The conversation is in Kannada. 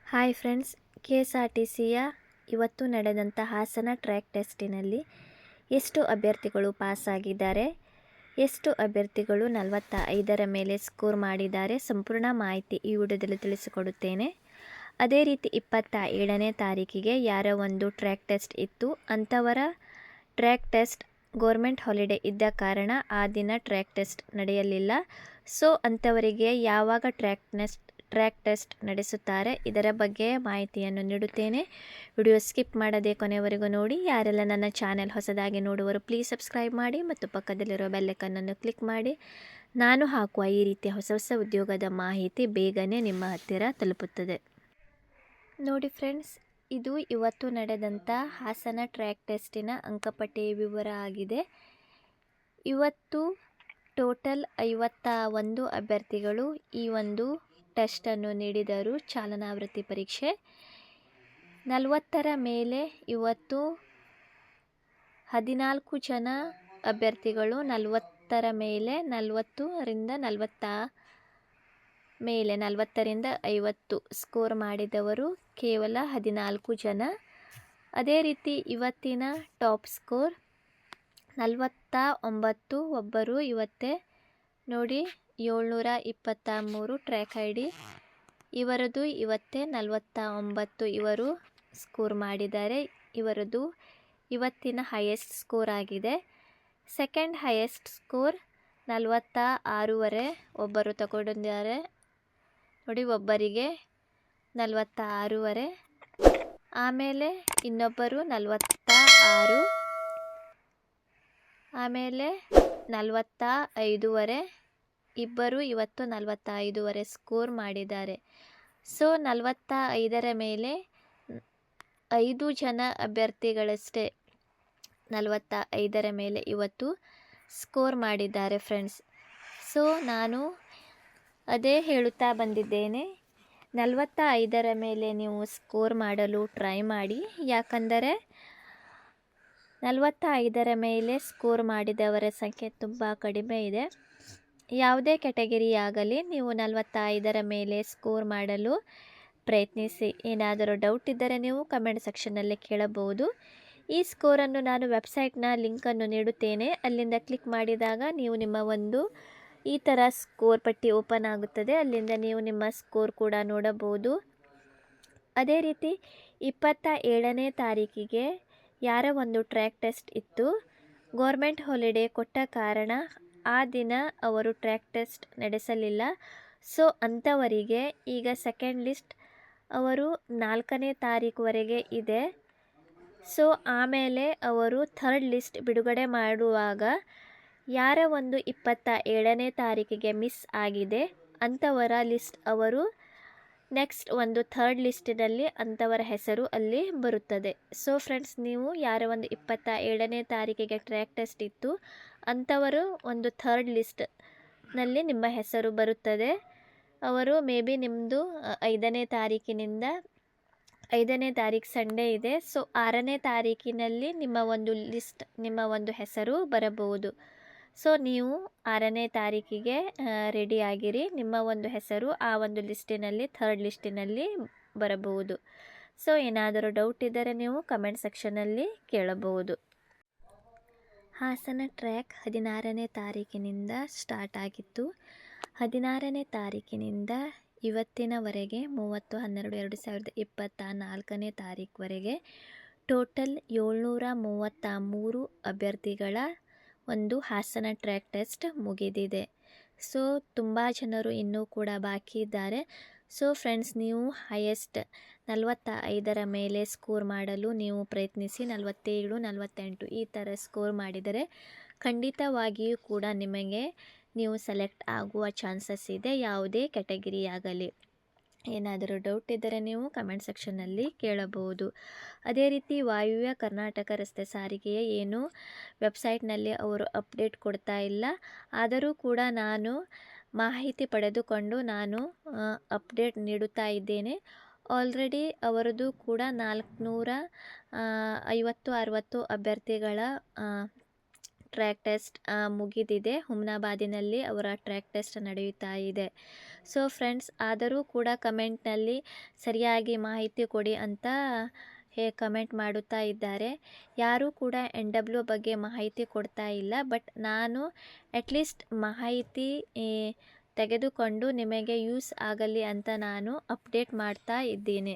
ಹಾಯ್ ಫ್ರೆಂಡ್ಸ್, KSRTCಯ ಇವತ್ತು ನಡೆದಂಥ ಹಾಸನ ಟ್ರ್ಯಾಕ್ ಟೆಸ್ಟಿನಲ್ಲಿ ಎಷ್ಟು ಅಭ್ಯರ್ಥಿಗಳು ಪಾಸಾಗಿದ್ದಾರೆ, ಎಷ್ಟು ಅಭ್ಯರ್ಥಿಗಳು 45ರ ಮೇಲೆ ಸ್ಕೋರ್ ಮಾಡಿದ್ದಾರೆ, ಸಂಪೂರ್ಣ ಮಾಹಿತಿ ಈ ವಿಡಿಯೋದಲ್ಲಿ ತಿಳಿಸಿಕೊಡುತ್ತೇನೆ. ಅದೇ ರೀತಿ 27ನೇ ತಾರೀಕಿಗೆ ಯಾರ ಒಂದು ಟ್ರ್ಯಾಕ್ ಟೆಸ್ಟ್ ಇತ್ತು ಅಂಥವರ ಟ್ರ್ಯಾಕ್ ಟೆಸ್ಟ್ ಗೌರ್ಮೆಂಟ್ ಹಾಲಿಡೇ ಇದ್ದ ಕಾರಣ ಆ ದಿನ ಟ್ರ್ಯಾಕ್ ಟೆಸ್ಟ್ ನಡೆಯಲಿಲ್ಲ. ಸೊ ಅಂಥವರಿಗೆ ಯಾವಾಗ ಟ್ರ್ಯಾಕ್ ಟೆಸ್ಟ್ ನಡೆಸುತ್ತಾರೆ ಇದರ ಬಗ್ಗೆ ಮಾಹಿತಿಯನ್ನು ನೀಡುತ್ತೇನೆ. ವಿಡಿಯೋ ಸ್ಕಿಪ್ ಮಾಡದೆ ಕೊನೆಯವರೆಗೂ ನೋಡಿ. ಯಾರೆಲ್ಲ ನನ್ನ ಚಾನೆಲ್ ಹೊಸದಾಗಿ ನೋಡುವರು ಪ್ಲೀಸ್ ಸಬ್ಸ್ಕ್ರೈಬ್ ಮಾಡಿ ಮತ್ತು ಪಕ್ಕದಲ್ಲಿರೋ ಬೆಲ್ಲೈಕನ್ನನ್ನು ಕ್ಲಿಕ್ ಮಾಡಿ. ನಾನು ಹಾಕುವ ಈ ರೀತಿಯ ಹೊಸ ಹೊಸ ಉದ್ಯೋಗದ ಮಾಹಿತಿ ಬೇಗನೆ ನಿಮ್ಮ ಹತ್ತಿರ ತಲುಪುತ್ತದೆ. ನೋಡಿ ಫ್ರೆಂಡ್ಸ್, ಇದು ಇವತ್ತು ನಡೆದಂಥ ಹಾಸನ ಟ್ರ್ಯಾಕ್ ಟೆಸ್ಟಿನ ಅಂಕಪಟ್ಟಿಯ ವಿವರ ಆಗಿದೆ. ಇವತ್ತು ಟೋಟಲ್ 51 ಅಭ್ಯರ್ಥಿಗಳು ಈ ಒಂದು ಟೆಸ್ಟನ್ನು ನೀಡಿದರು. ಚಾಲನಾ ವೃತ್ತಿ ಪರೀಕ್ಷೆ 40ರ ಮೇಲೆ ಇವತ್ತು 14 ಜನ ಅಭ್ಯರ್ಥಿಗಳು 40ರ ಮೇಲೆ 40ರಿಂದ 50 ಸ್ಕೋರ್ ಮಾಡಿದವರು ಕೇವಲ 14 ಜನ. ಅದೇ ರೀತಿ ಇವತ್ತಿನ ಟಾಪ್ ಸ್ಕೋರ್ 49 ಒಬ್ಬರು ಇವತ್ತೇ ನೋಡಿ 723 ಟ್ರ್ಯಾಕ್ ID ಇವರದು ಇವತ್ತೇ 49 ಇವರು ಸ್ಕೋರ್ ಮಾಡಿದ್ದಾರೆ. ಇವರದು ಇವತ್ತಿನ ಹೈಯೆಸ್ಟ್ ಸ್ಕೋರ್ ಆಗಿದೆ. ಸೆಕೆಂಡ್ ಹೈಯೆಸ್ಟ್ ಸ್ಕೋರ್ 46ವರೆ ಒಬ್ಬರು ತಗೊಂಡಿದ್ದಾರೆ ನೋಡಿ, ಒಬ್ಬರಿಗೆ 46ವರೆ. ಆಮೇಲೆ ಇನ್ನೊಬ್ಬರು 46, ಆಮೇಲೆ 45ವರೆ. ಇಬ್ಬರು ಇವತ್ತು 45ವರೆ ಸ್ಕೋರ್ ಮಾಡಿದ್ದಾರೆ. ಸೊ 45ರ ಮೇಲೆ 5 ಜನ ಅಭ್ಯರ್ಥಿಗಳಷ್ಟೇ 45ರ ಮೇಲೆ ಇವತ್ತು ಸ್ಕೋರ್ ಮಾಡಿದ್ದಾರೆ ಫ್ರೆಂಡ್ಸ್. ಸೊ ನಾನು ಅದೇ ಹೇಳುತ್ತಾ ಬಂದಿದ್ದೇನೆ, 45ರ ಮೇಲೆ ನೀವು ಸ್ಕೋರ್ ಮಾಡಲು ಟ್ರೈ ಮಾಡಿ. ಯಾಕಂದರೆ 45ರ ಮೇಲೆ ಸ್ಕೋರ್ ಮಾಡಿದವರ ಸಂಖ್ಯೆ ತುಂಬ ಕಡಿಮೆ ಇದೆ. ಯಾವುದೇ ಕ್ಯಾಟಗರಿ ಆಗಲಿ ನೀವು 45ರ ಮೇಲೆ ಸ್ಕೋರ್ ಮಾಡಲು ಪ್ರಯತ್ನಿಸಿ. ಏನಾದರೂ ಡೌಟ್ ಇದ್ದರೆ ನೀವು ಕಮೆಂಟ್ ಸೆಕ್ಷನ್ನಲ್ಲಿ ಕೇಳಬಹುದು. ಈ ಸ್ಕೋರನ್ನು ನಾನು ವೆಬ್ಸೈಟ್ನ ಲಿಂಕನ್ನು ನೀಡುತ್ತೇನೆ. ಅಲ್ಲಿಂದ ಕ್ಲಿಕ್ ಮಾಡಿದಾಗ ನೀವು ನಿಮ್ಮ ಒಂದು ಈ ಥರ ಸ್ಕೋರ್ ಪಟ್ಟಿ ಓಪನ್ ಆಗುತ್ತದೆ. ಅಲ್ಲಿಂದ ನೀವು ನಿಮ್ಮ ಸ್ಕೋರ್ ಕೂಡ ನೋಡಬಹುದು. ಅದೇ ರೀತಿ 27ನೇ ತಾರೀಕಿಗೆ ಯಾರ ಒಂದು ಟ್ರ್ಯಾಕ್ ಟೆಸ್ಟ್ ಇತ್ತು, ಗೌರ್ಮೆಂಟ್ ಹಾಲಿಡೇ ಕೊಟ್ಟ ಕಾರಣ ಆ ದಿನ ಅವರು ಟ್ರ್ಯಾಕ್ ಟೆಸ್ಟ್ ನಡೆಸಲಿಲ್ಲ. ಸೊ ಅಂಥವರಿಗೆ ಈಗ ಸೆಕೆಂಡ್ ಲಿಸ್ಟ್ ಅವರು 4ನೇ ತಾರೀಕುವರೆಗೆ ಇದೆ. ಸೊ ಆಮೇಲೆ ಅವರು ಥರ್ಡ್ ಲಿಸ್ಟ್ ಬಿಡುಗಡೆ ಮಾಡುವಾಗ ಯಾರ ಒಂದು 27ನೇ ತಾರೀಕಿಗೆ ಮಿಸ್ ಆಗಿದೆ ಅಂಥವರ ಲಿಸ್ಟ್ ಅವರು ನೆಕ್ಸ್ಟ್ ಒಂದು ಥರ್ಡ್ ಲಿಸ್ಟಿನಲ್ಲಿ ಅಂಥವರ ಹೆಸರು ಅಲ್ಲಿ ಬರುತ್ತದೆ. ಸೊ ಫ್ರೆಂಡ್ಸ್, ನೀವು ಯಾರ ಒಂದು 27ನೇ ತಾರೀಕಿಗೆ ಟ್ರ್ಯಾಕ್ ಟೆಸ್ಟ್ ಇತ್ತು ಅಂಥವರು ಒಂದು ಥರ್ಡ್ ಲಿಸ್ಟ್ನಲ್ಲಿ ನಿಮ್ಮ ಹೆಸರು ಬರುತ್ತದೆ. ಅವರು ಮೇ ಬಿ ನಿಮ್ಮದು 5ನೇ ತಾರೀಕಿನಿಂದ 5ನೇ ತಾರೀಕು ಸಂಡೇ ಇದೆ. ಸೊ 6ನೇ ತಾರೀಕಿನಲ್ಲಿ ನಿಮ್ಮ ಒಂದು ಹೆಸರು ಬರಬಹುದು. ಸೊ ನೀವು 6ನೇ ತಾರೀಕಿಗೆ ರೆಡಿ ಆಗಿರಿ. ನಿಮ್ಮ ಒಂದು ಹೆಸರು ಆ ಒಂದು ಲಿಸ್ಟಿನಲ್ಲಿ ಥರ್ಡ್ ಲಿಸ್ಟಿನಲ್ಲಿ ಬರಬಹುದು. ಸೊ ಏನಾದರೂ ಡೌಟ್ ಇದ್ದರೆ ನೀವು ಕಮೆಂಟ್ ಸೆಕ್ಷನಲ್ಲಿ ಕೇಳಬಹುದು. ಹಾಸನ ಟ್ರ್ಯಾಕ್ 16ನೇ ತಾರೀಕಿನಿಂದ ಸ್ಟಾರ್ಟ್ ಆಗಿತ್ತು. 16ನೇ ತಾರೀಕಿನಿಂದ ಇವತ್ತಿನವರೆಗೆ 30/12/2024ನೇ ತಾರೀಕುವರೆಗೆ ಟೋಟಲ್ 733 ಅಭ್ಯರ್ಥಿಗಳ ಒಂದು ಹಾಸನ ಟ್ರ್ಯಾಕ್ ಟೆಸ್ಟ್ ಮುಗಿದಿದೆ. ಸೊ ತುಂಬ ಜನರು ಇನ್ನೂ ಕೂಡ ಬಾಕಿ ಇದ್ದಾರೆ. ಸೊ ಫ್ರೆಂಡ್ಸ್, ನೀವು ಹೈಯೆಸ್ಟ್ 45ರ ಮೇಲೆ ಸ್ಕೋರ್ ಮಾಡಲು ನೀವು ಪ್ರಯತ್ನಿಸಿ. 47, 48 ಈ ಥರ ಸ್ಕೋರ್ ಮಾಡಿದರೆ ಖಂಡಿತವಾಗಿಯೂ ಕೂಡ ನಿಮಗೆ ನೀವು ಸೆಲೆಕ್ಟ್ ಆಗುವ ಚಾನ್ಸಸ್ ಇದೆ, ಯಾವುದೇ ಕ್ಯಾಟಗರಿ ಆಗಲಿ. ಏನಾದರೂ ಡೌಟ್ ಇದ್ದರೆ ನೀವು ಕಮೆಂಟ್ ಸೆಕ್ಷನ್ನಲ್ಲಿ ಕೇಳಬಹುದು. ಅದೇ ರೀತಿ ವಾಯುವ್ಯ ಕರ್ನಾಟಕ ರಸ್ತೆ ಸಾರಿಗೆಯ ಏನು ವೆಬ್ಸೈಟ್ನಲ್ಲಿ ಅವರು ಅಪ್ಡೇಟ್ ಕೊಡ್ತಾ ಇಲ್ಲ. ಆದರೂ ಕೂಡ ನಾನು ಮಾಹಿತಿ ಪಡೆದುಕೊಂಡು ನಾನು ಅಪ್ಡೇಟ್ ನೀಡುತ್ತಾ ಇದ್ದೇನೆ. ಆಲ್ರೆಡಿ ಅವರದ್ದು ಕೂಡ 450-60 ಅಭ್ಯರ್ಥಿಗಳ ಟ್ರ್ಯಾಕ್ ಟೆಸ್ಟ್ ಮುಗಿದಿದೆ. ಹುಮ್ನಾಬಾದಿನಲ್ಲಿ ಅವರ ಟ್ರ್ಯಾಕ್ ಟೆಸ್ಟ್ ನಡೆಯುತ್ತಾ ಇದೆ. ಸೊ ಫ್ರೆಂಡ್ಸ್, ಆದರೂ ಕೂಡ ಕಮೆಂಟ್ನಲ್ಲಿ ಸರಿಯಾಗಿ ಮಾಹಿತಿ ಕೊಡಿ ಅಂತ ಕಮೆಂಟ್ ಮಾಡುತ್ತಾ ಇದ್ದಾರೆ. ಯಾರೂ ಕೂಡ NW ಬಗ್ಗೆ ಮಾಹಿತಿ ಕೊಡ್ತಾ ಇಲ್ಲ. ಬಟ್ ನಾನು ಅಟ್ಲೀಸ್ಟ್ ಮಾಹಿತಿ ತೆಗೆದುಕೊಂಡು ನಿಮಗೆ ಯೂಸ್ ಆಗಲಿ ಅಂತ ನಾನು ಅಪ್ಡೇಟ್ ಮಾಡ್ತಾ ಇದ್ದೀನಿ.